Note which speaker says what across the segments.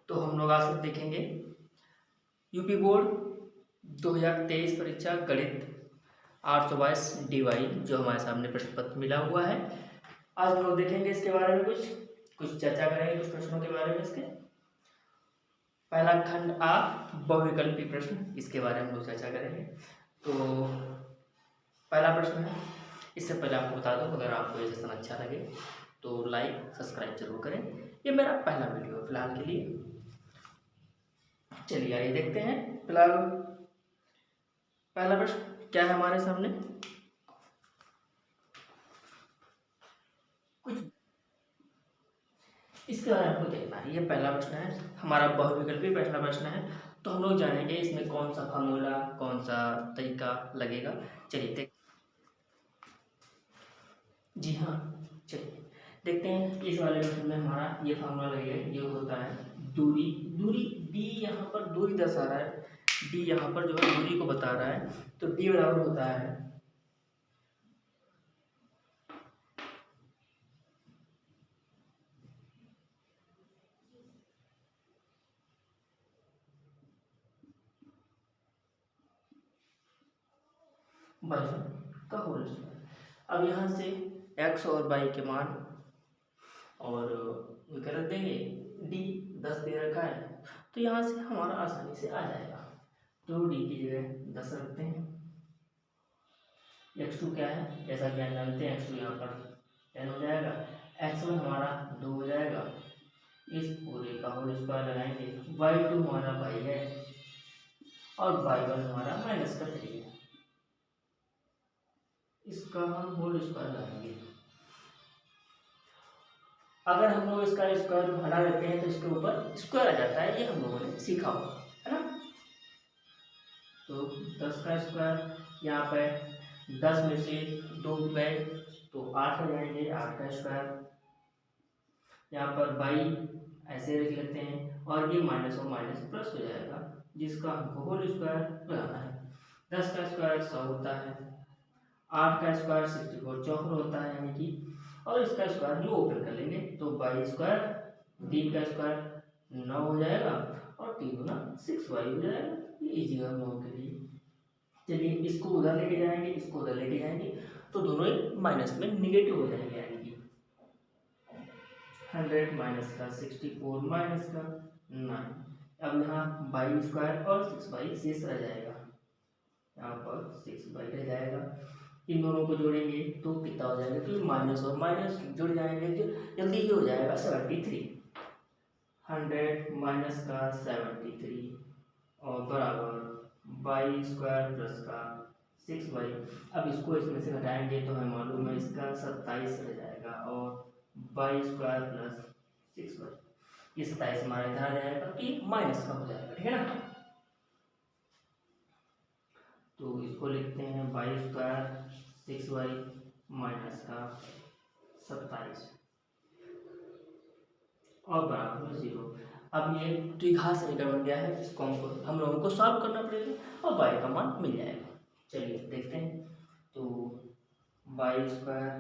Speaker 1: तो हम लोग आज देखेंगे यूपी बोर्ड 2023 परीक्षा गणित 822 DY जो हमारे सामने प्रश्न पत्र मिला हुआ है। आज हम लोग देखेंगे इसके बारे में कुछ चर्चा करेंगे कुछ प्रश्नों के बारे में। इसके पहला खंड आ बहुविकल्पी प्रश्न, इसके बारे में हम लोग चर्चा करेंगे। तो पहला प्रश्न है, इससे पहले आपको बता दूं अगर आपको ये सेशन अच्छा लगे तो लाइक सब्सक्राइब जरूर करें। ये मेरा पहला वीडियो है फिलहाल के लिए। चलिए आइए देखते हैं। फिलहाल पहला प्रश्न क्या है हमारे सामने, कुछ इसके बारे में आपको देखना है। ये पहला प्रश्न है हमारा बहुविकल्पी पहला प्रश्न है, तो हम लोग जानेंगे इसमें कौन सा फार्मूला कौन सा तरीका लगेगा। चलिए देख जी हाँ, चलिए देखते हैं। इस वाले प्रश्न में हमारा ये फार्मूला लगेगा, ये होता है दूरी। दूरी डी यहाँ पर दूरी दर्शा रहा है, डी यहाँ पर जो है दूरी को बता रहा है, तो डी बराबर होता है बाई का होल स्क्वायर। अब यहाँ से x और y के मान और विकल्प देंगे, डी 10 दे रखा है, तो यहाँ से हमारा आसानी से आ जाएगा। तो डी की जगह 10 रखते हैं। x2 क्या है, जैसा कि आप जानते हैं x2 यहाँ पर 10 हो जाएगा, x1 हमारा 2 हो जाएगा, इस पूरे का होल स्क्वायर लगाएंगे। y2 हमारा y है और y1 हमारा माइनस का 3 है, इसका हम होल स्क्वायर लगाएंगे। अगर हम लोग इसका स्क्वायर हटा देते हैं तो इसके ऊपर स्क्वायर आ जाता है, ये हम लोगों ने सीखा होगा, है ना। तो 10 का स्क्वायर, यहाँ पे 10 में से 2 गए तो 8 हो जाएंगे, 8 का स्क्वायर। यहाँ पर बाई ऐसे रख लेते हैं और ये माइनस और माइनस प्लस हो जाएगा, जिसका हमको होल स्क्वायर लगाना है। 10 का स्क्वायर 100 होता है, 8 का स्क्वायर 64 चौकर होता है यानी कि, और इसका स्क्वायर हम ओपन कर लेंगे तो बाई स्क्वायर, 3 का स्क्वायर 9 हो जाएगा और 3 गुना 6y हो जाएगा। ये इजी है हम लोगों के लिए। चलिए इसको उधर लेके जाएंगे, इसको उधर लेके जाएंगे तो दोनों ही माइनस में निगेटिव हो जाएंगे, यानी कि 100 माइनस का 64 माइनस का 9। अब यहाँ बाई स्क्वायर और 6y शेष रह जाएगा, यहाँ पर 6y रह जाएगा। इन दोनों को जोड़ेंगे तो कितना हो जाएगा, तो माइनस और माइनस जुड़ जाएंगे, जो जल्दी ही हो जाएगा 73। 100 माइनस का 73 और बराबर बाई स्क्वायर प्लस का 6y। अब इसको इसमें से घटाएंगे तो हमें मालूम है इसका 27 रह जाएगा और बाई स्क्वायर प्लस 6y, ये 27 हमारा इधर आ जाएगा कि माइनस का हो जाएगा, ठीक है ना। तो इसको लिखते हैं बाई स्क्वायर 6y माइनस का 27 और बराबर में 0। अब ये द्विघात समीकरण बन गया है, इसको हम लोगों को सॉल्व करना पड़ेगा और y का मान मिल जाएगा। चलिए देखते हैं। तो बाई स्क्वायर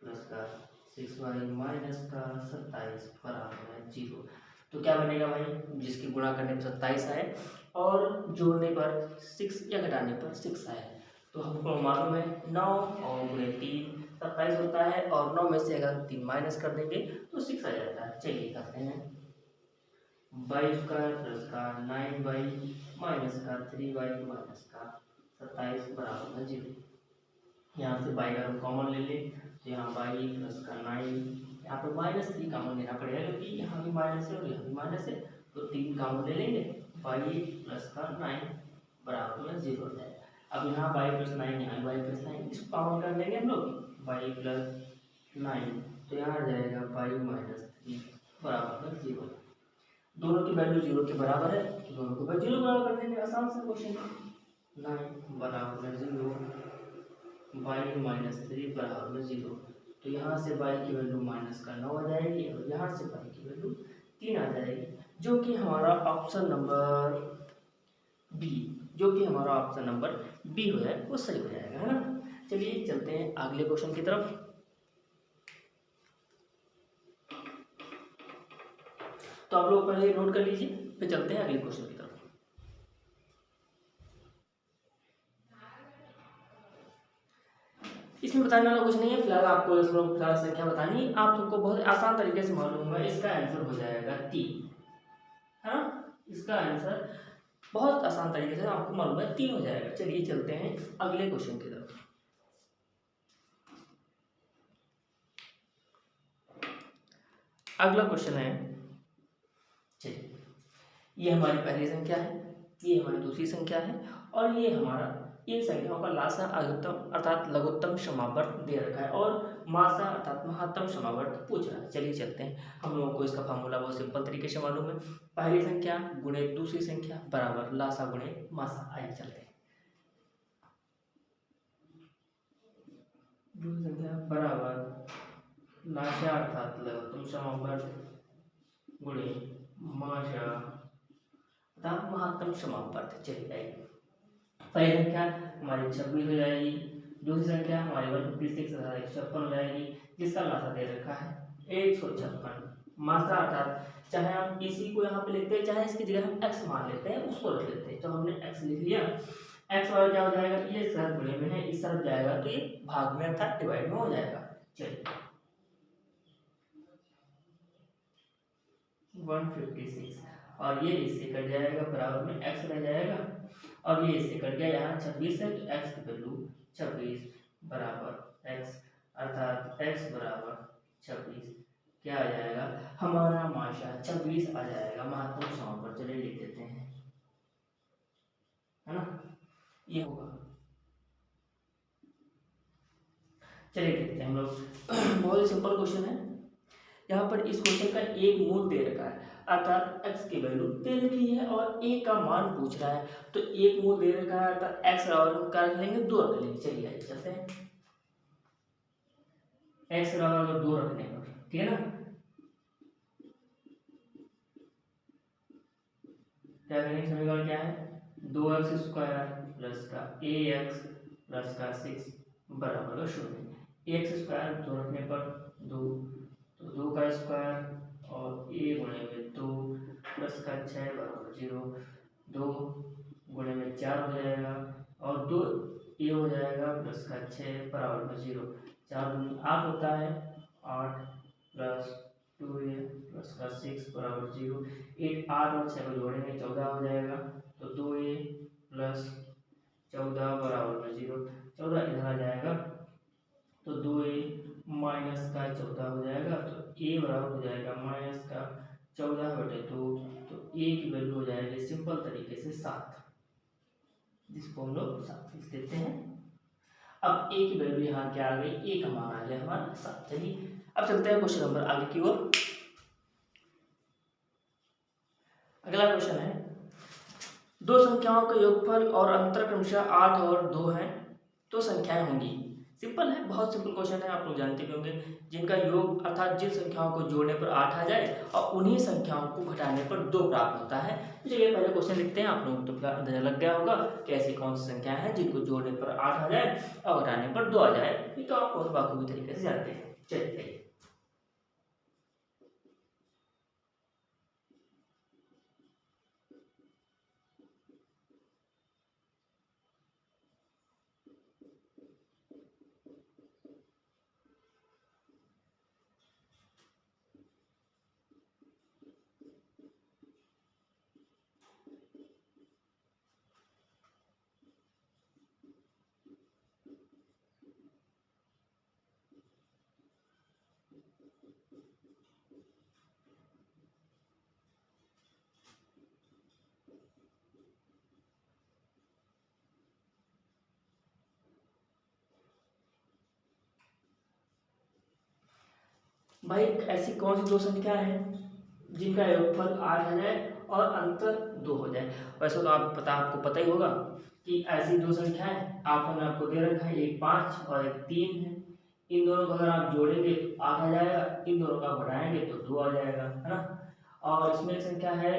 Speaker 1: प्लस का 6y माइनस का 27 बराबर है 0। तो क्या बनेगा भाई, जिसकी गुणा करने पर 27 आए और जोड़ने पर 6 या घटाने पर 6 आए, तो हमको मालूम है 9 और गुणे 3 27 होता है, और 9 में से अगर 3 माइनस कर देंगे तो 6 आ जाता है। चलिए करते हैं। बाई स्क्वायर प्लस का 9y माइनस का 3y माइनस का 27 बराबर है 0। यहाँ से बाई का हम कॉमन ले लें तो यहाँ बाई प्लस का 9, यहाँ पर -3 कॉमन लेना पड़ेगा क्योंकि यहाँ भी माइनस है और यहाँ भी माइनस है, तो 3 कॉमन ले लेंगे, बाई प्लस का 9 बराबर में 0 हो जाएगा। अब यहाँ बाई प्लस 9, यहाँ बाई प्लस 9, इसको कॉमन कर लेंगे हम लोग, बाई प्लस 9, तो यहाँ आ जाएगा बाई माइनस 3 बराबर में 0। दोनों की वैल्यू 0 के बराबर है तो दोनों को 0 बराबर कर देंगे, आसान से क्वेश्चन। 9 बराबर में 0, बाई माइनस 3 बराबर में 0, तो यहाँ से बाई की वैल्यू माइनस का 9 आ जाएगी और यहाँ से बाई की वैल्यू 3 आ जाएगी, जो कि हमारा ऑप्शन नंबर बी, जो कि हमारा ऑप्शन नंबर बी हो जाए वो सही हो जाएगा, है ना। चलिए चलते हैं अगले क्वेश्चन की तरफ। तो आप लोग पहले नोट कर लीजिए, फिर चलते हैं अगले क्वेश्चन की तरफ। इसमें बताने वाला कुछ नहीं है, फिलहाल आपको इसमें फिलहाल संख्या बतानी है, आप सबको बहुत आसान तरीके से मालूम होगा। इसका आंसर हो जाएगा 3, है ना। इसका आंसर बहुत आसान तरीके से आपको मालूम है 3 हो जाएगा। चलिए चलते हैं अगले क्वेश्चन की तरफ। अगला क्वेश्चन है, चलिए ये हमारी पहली संख्या है, ये हमारी दूसरी संख्या है, और ये हमारा इन संख्याओं का लासा अर्थम अर्थात लघुत्तम समावर्त दे रखा है, और मासा अर्थात महत्तम समावर्त पूछ रहा है। चलिए चलते हैं, हम लोगों को इसका फार्मूला बहुत सिंपल तरीके से मालूम है, पहली संख्या गुणे दूसरी संख्या बराबर लासा गुणे मासा। आइए चलते हैं, दूसरी संख्या बराबर लासा अर्थात लघुत्तम समावर्त गुणे मासा अर्थात महत्तम समावर्त। चलिए आइए, पहली संख्या हमारी 26 हो जाएगी, दूसरी संख्या हमारी 156 अर्थात 156 हो जाएगी, जिसका लासा दे रखा है 156। मात्रा अर्थात चाहे हम इसी को यहाँ पे लिखते हैं, चाहे इसकी जगह हम x मान लेते हैं, उसको रख लेते हैं। तो हमने x लिख लिया, x वाला क्या हो जाएगा, ये इस तरफ गुणे में है, इस तरफ जाएगा तो ये भाग में अर्थात डिवाइड में हो जाएगा। चलिए 156, और ये इससे कट जाएगा, बराबर में x रह जाएगा, और ये इससे कट गया, यहाँ 26 है तो x की वैल्यू 26 बराबर x, अर्थात x बराबर 26 क्या आ जाएगा, हमारा माशा 26 आ जाएगा। महत्वपूर्ण समावर्त चलिए लिख देते हैं, है ना, ये होगा। चलिए देखते हैं हम लोग, बहुत ही सिंपल क्वेश्चन है। यहाँ पर इस क्वेश्चन का एक मूल दे रखा है, अर्थात x की वैल्यू दे रखी है और a का मान पूछ रहा है, तो एक मूल दे रखा है अर्थात x बराबर हम क्या रख लेंगे, 2 रख लेंगे। चलिए आइए चलते हैं, x बराबर 2 रखने पर, ठीक है ना, क्या करेंगे, समीकरण क्या है, 2x स्क्वायर प्लस का ax प्लस का 6 बराबर 0। ax स्क्वायर 2 रखने पर 2, तो 2 का स्क्वायर और a गुणे में 2 प्लस का 6 बराबर 0, 2 गुणे में 4 हो जाएगा, और 2 a हो जाएगा प्लस का 6 बराबर में 0, 4 दूनी 8 होता है, 8 प्लस 2a प्लस का 6 बराबर 0, 8 और 6 को जोड़ेंगे 14 हो जाएगा, तो 2a प्लस 14 बराबर में 0, 14 इधर आ जाएगा, तो 2a माइनस का 14 हो जाएगा, तो a बराबर हो जाएगा माइनस का 14/2, तो a की वैल्यू हो जाएगी सिंपल तरीके से 7, जिसको हम लोग 7 लिख देते हैं। अब a की वैल्यू यहाँ क्या आ गई, a का मान आ गया हमारा 7। चलिए अब चलते हैं क्वेश्चन नंबर आगे की ओर। अगला क्वेश्चन है, दो संख्याओं का योगफल और अंतर क्रमशः 8 और 2 हैं, तो संख्याएं होंगी। सिंपल है, बहुत सिंपल क्वेश्चन है, आप लोग जानते भी होंगे, जिनका योग अर्थात जिन संख्याओं को जोड़ने पर 8 आ जाए और उन्हीं संख्याओं को घटाने पर 2 प्राप्त होता है। चलिए पहले क्वेश्चन लिखते हैं, आप लोगों को तो अंदाजा लग गया होगा कि ऐसी कौन सी संख्या है जिनको जोड़ने पर 8 आ जाए और घटाने पर 2 आ जाए, ये तो आप बहुत बाखूबी तरीके से जानते हैं। चलिए भाई, ऐसी कौन सी 2 संख्या है जिनका योगफल 8 आ जाए और अंतर 2 हो जाए। वैसे तो आपको पता ही होगा कि ऐसी 2 संख्याएं आपने आपको दे रखा है, एक 5 और एक 3 है। इन दोनों को अगर आप जोड़ेंगे तो 8 आ जाएगा, इन दोनों का घटाएंगे तो 2 आ जाएगा, है ना। और इसमें संख्या है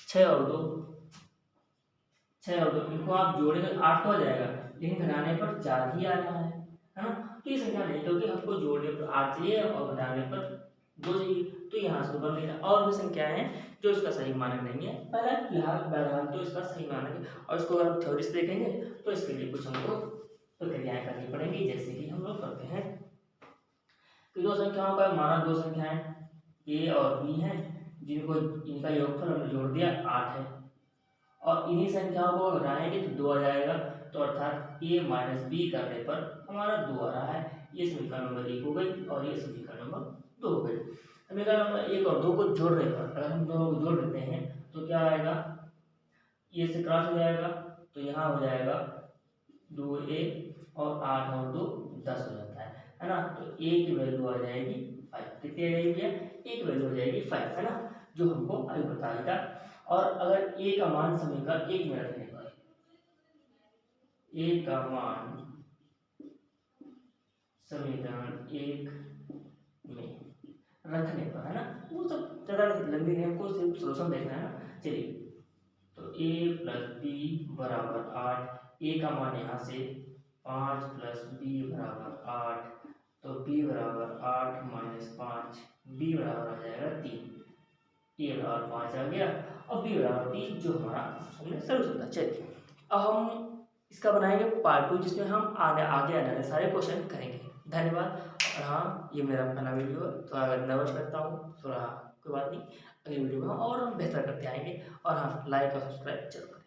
Speaker 1: 6 और 2, 6 और 2, इनको आप जोड़ेंगे 8 तो आ जाएगा, लेकिन घटाने पर 4 ही आ रहा है ना। तो ये संख्या नहीं, क्योंकि हमको जोड़ने पर 8 चाहिए और घटाने पर 2 चाहिए, तो यहाँ से ऊपर लेना। और भी संख्याएं हैं जो इसका सही मानक नहीं है, पहला फिलहाल बहरहाल तो इसका सही मानक है। और इसको अगर हम थ्योरी से देखेंगे तो इसके लिए कुछ हमको प्रक्रियाएं करनी पड़ेंगी, जैसे कि हम लोग करते हैं कि दो संख्याओं का मानक, दो संख्याएं ए और बी हैं, जिनको इनका योगफल हमने जोड़ दिया 8 है, और इन्हीं संख्याओं को घटाएंगे तो 2 आ जाएगा। तो अर्थात a माइनस बी करने पर हमारा 2 आ रहा है। ये समीकरण नंबर 1 हो गई और ये समीकरण नंबर 2 हो गई। समीकरण नंबर 1 और 2 को जोड़ने पर अगर हम दोनों को जोड़ देते हैं तो क्या आएगा, ये से क्रॉस हो जाएगा, तो यहाँ हो जाएगा 2a और 8 और 2 10 हो जाता है ना। तो a की वैल्यू आ जाएगी 5, कितनी आ जाएगी, a की वैल्यू हो जाएगी 5, है ना, जो हमको अभी बताया था। और अगर a का मान समीकरण 1 में रखने पर, a का मान समीकरण 1 में रखने पर, है ना, वो सब ज़्यादा लंबी नहीं, हमको सिर्फ सोल्यूशन देखना है ना। चलिए, तो a प्लस बी बराबर 8, a का मान यहाँ से 5 प्लस बी बराबर 8, तो b बराबर 8 माइनस 5, b बराबर आ जाएगा 3, a बराबर 5 आ गया और b बराबर 3, जो हमारा हमने सोल्यूशन था। चलिए, अब हम इसका बनाएंगे पार्ट 2, जिसमें हम आगे आने वाले सारे क्वेश्चन करेंगे। धन्यवाद। और हाँ, ये मेरा पहला वीडियो है, थोड़ा नर्वस लगता हूँ, थोड़ा कोई बात नहीं, अगली वीडियो में और हम बेहतर करते आएंगे। और हाँ, लाइक और सब्सक्राइब जरूर करें।